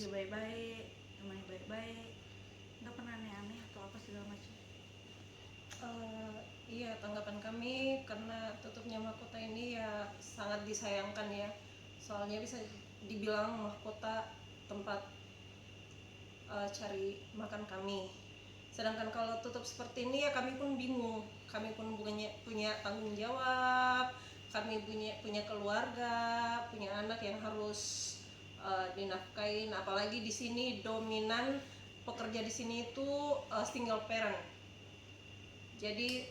Lagi baik-baik, temannya baik-baik, nggak pernah aneh-aneh atau apa segala macam. Iya, tanggapan kami karena tutupnya mahkota ini ya sangat disayangkan ya. Soalnya bisa dibilang mahkota tempat cari makan kami. Sedangkan kalau tutup seperti ini ya kami pun bingung. Kami pun punya tanggung jawab. Kami punya keluarga, punya anak yang harus dinafkain. Apalagi di sini dominan pekerja di sini itu single parent. Jadi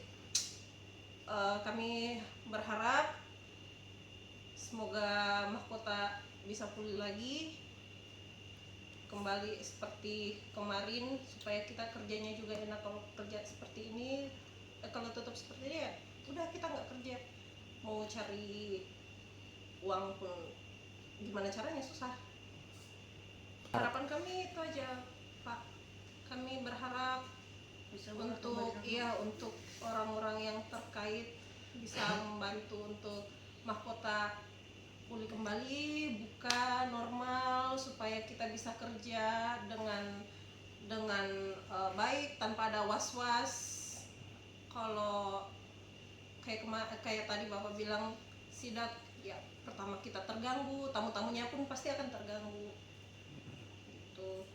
kami berharap semoga mahkota bisa pulih lagi kembali seperti kemarin supaya kita kerjanya juga enak. Kalau kerja seperti ini kalau tutup seperti ini ya udah kita nggak kerja, mau cari uang pun gimana caranya susah. Harapan kami itu aja Pak, kami berharap Bisa untuk orang-orang yang terkait bisa membantu untuk mahkota pulih kembali, buka normal supaya kita bisa kerja dengan baik tanpa ada was-was. Kalau kayak tadi Bapak bilang sidak ya, pertama kita terganggu, tamu-tamunya pun pasti akan terganggu gitu.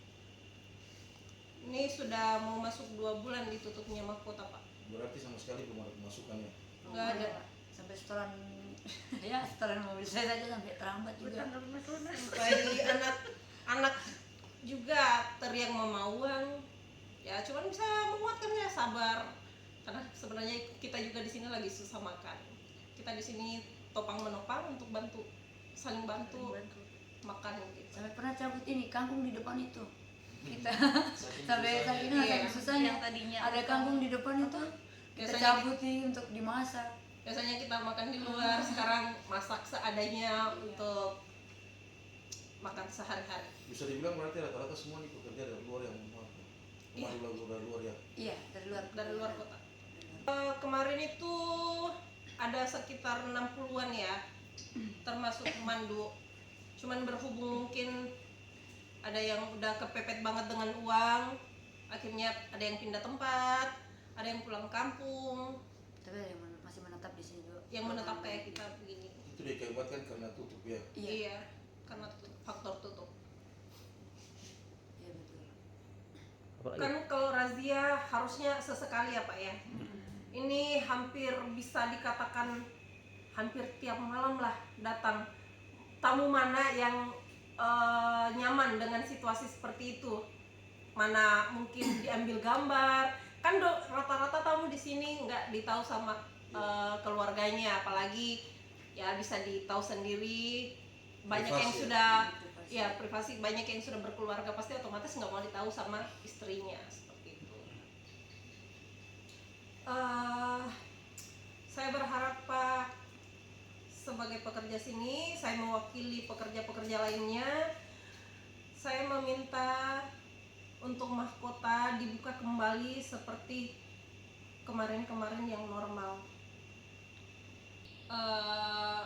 Ini sudah mau masuk 2 bulan ditutupnya mahkota Pak. Berarti sama sekali belum ada pemasukan ya? Nggak ada. Sampai setoran ya setoran mobil saya saja sampai terlambat juga. Sampai anak-anak juga teriak mama uang. Ya cuman bisa menguatkan ya, sabar. Karena sebenarnya kita juga di sini lagi susah makan. Kita di sini topang menopang untuk saling bantu makan gitu. Sampai pernah cabut ini kangkung di depan itu. Kita sampai saking susahnya yang tadinya ada kangkung di depan itu kita cabuti untuk dimasak. Biasanya kita makan di luar, sekarang masak seadanya untuk makan sehari-hari. Bisa dibilang berarti rata-rata semua nih pekerja dari luar yang dari luar ya? Iya, dari luar kota. Kemarin itu ada sekitar 60-an ya, termasuk pemandu. Cuman berhubung mungkin ada yang udah kepepet banget dengan uang, akhirnya ada yang pindah tempat, ada yang pulang kampung. Tapi ada yang masih menetap di sini juga. Yang menetap kayak kita begini. Itu diakibatkan karena tutup ya? Iya, karena faktor tutup. Iya betul. Kan kalau razia harusnya sesekali ya Pak ya. Ini hampir bisa dikatakan hampir tiap malam lah datang. Tamu mana yang nyaman dengan situasi seperti itu? Mana mungkin diambil gambar? Kan rata-rata tamu di sini nggak ditahu sama keluarganya, apalagi ya bisa ditahu sendiri. Banyak Privasi yang ya? sudah ya privasi, banyak yang sudah berkeluarga pasti otomatis nggak mau ditahu sama istrinya seperti itu. Saya berharap Pak, sebagai pekerja sini, saya mewakili pekerja-pekerja lainnya, saya meminta untuk mahkota dibuka kembali seperti kemarin-kemarin yang normal.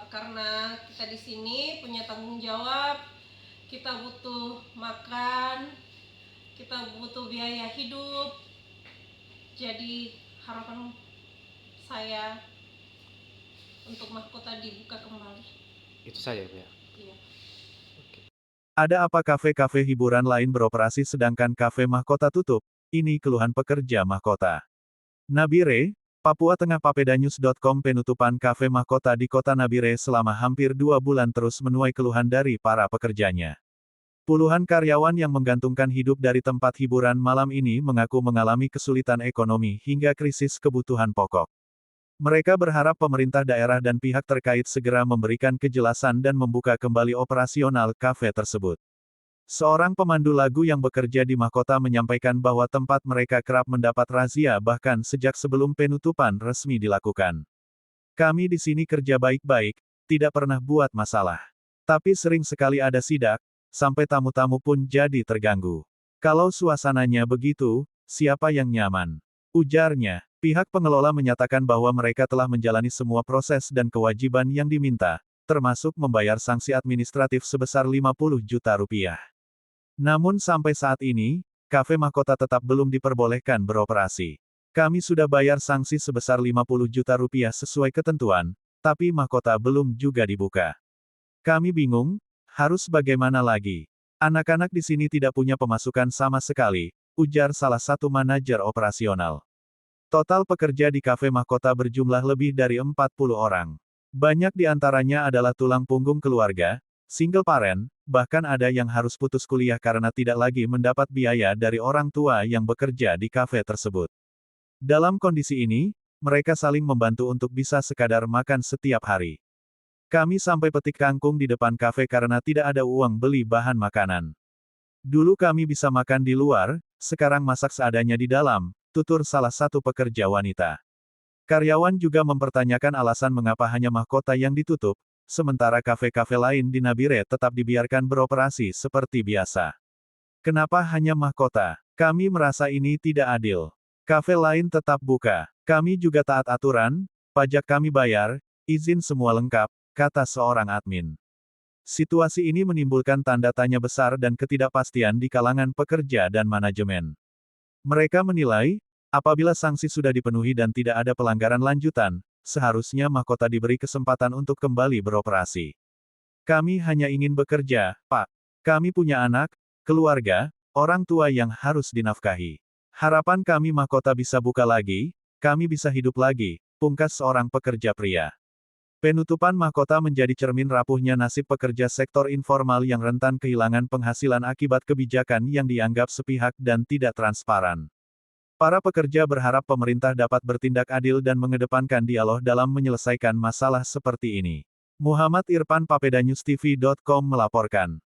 Karena kita di sini punya tanggung jawab, kita butuh makan, kita butuh biaya hidup. Jadi harapan saya untuk mahkota dibuka kembali. Itu saja Bu ya. Iya. Ada apa kafe-kafe hiburan lain beroperasi sedangkan kafe mahkota tutup? Ini keluhan pekerja mahkota. Nabire, Papua Tengah Papedanyus.com. Penutupan kafe mahkota di kota Nabire selama hampir 2 bulan terus menuai keluhan dari para pekerjanya. Puluhan karyawan yang menggantungkan hidup dari tempat hiburan malam ini mengaku mengalami kesulitan ekonomi hingga krisis kebutuhan pokok. Mereka berharap pemerintah daerah dan pihak terkait segera memberikan kejelasan dan membuka kembali operasional kafe tersebut. Seorang pemandu lagu yang bekerja di mahkota menyampaikan bahwa tempat mereka kerap mendapat razia bahkan sejak sebelum penutupan resmi dilakukan. Kami di sini kerja baik-baik, tidak pernah buat masalah. Tapi sering sekali ada sidak, sampai tamu-tamu pun jadi terganggu. Kalau suasananya begitu, siapa yang nyaman? Ujarnya. Pihak pengelola menyatakan bahwa mereka telah menjalani semua proses dan kewajiban yang diminta, termasuk membayar sanksi administratif sebesar 50 juta rupiah. Namun sampai saat ini, kafe mahkota tetap belum diperbolehkan beroperasi. Kami sudah bayar sanksi sebesar 50 juta rupiah sesuai ketentuan, tapi mahkota belum juga dibuka. Kami bingung, harus bagaimana lagi? Anak-anak di sini tidak punya pemasukan sama sekali, ujar salah satu manajer operasional. Total pekerja di kafe mahkota berjumlah lebih dari 40 orang. Banyak di antaranya adalah tulang punggung keluarga, single parent, bahkan ada yang harus putus kuliah karena tidak lagi mendapat biaya dari orang tua yang bekerja di kafe tersebut. Dalam kondisi ini, mereka saling membantu untuk bisa sekadar makan setiap hari. Kami sampai petik kangkung di depan kafe karena tidak ada uang beli bahan makanan. Dulu kami bisa makan di luar, sekarang masak seadanya di dalam, tutur salah satu pekerja wanita. Karyawan juga mempertanyakan alasan mengapa hanya mahkota yang ditutup, sementara kafe-kafe lain di Nabire tetap dibiarkan beroperasi seperti biasa. Kenapa hanya mahkota? Kami merasa ini tidak adil. Kafe lain tetap buka. Kami juga taat aturan, pajak kami bayar, izin semua lengkap, kata seorang admin. Situasi ini menimbulkan tanda tanya besar dan ketidakpastian di kalangan pekerja dan manajemen. Mereka menilai, apabila sanksi sudah dipenuhi dan tidak ada pelanggaran lanjutan, seharusnya mahkota diberi kesempatan untuk kembali beroperasi. Kami hanya ingin bekerja, Pak. Kami punya anak, keluarga, orang tua yang harus dinafkahi. Harapan kami mahkota bisa buka lagi, kami bisa hidup lagi, pungkas seorang pekerja pria. Penutupan mahkota menjadi cermin rapuhnya nasib pekerja sektor informal yang rentan kehilangan penghasilan akibat kebijakan yang dianggap sepihak dan tidak transparan. Para pekerja berharap pemerintah dapat bertindak adil dan mengedepankan dialog dalam menyelesaikan masalah seperti ini. Muhammad Irfan, PapedanyusTV.com melaporkan.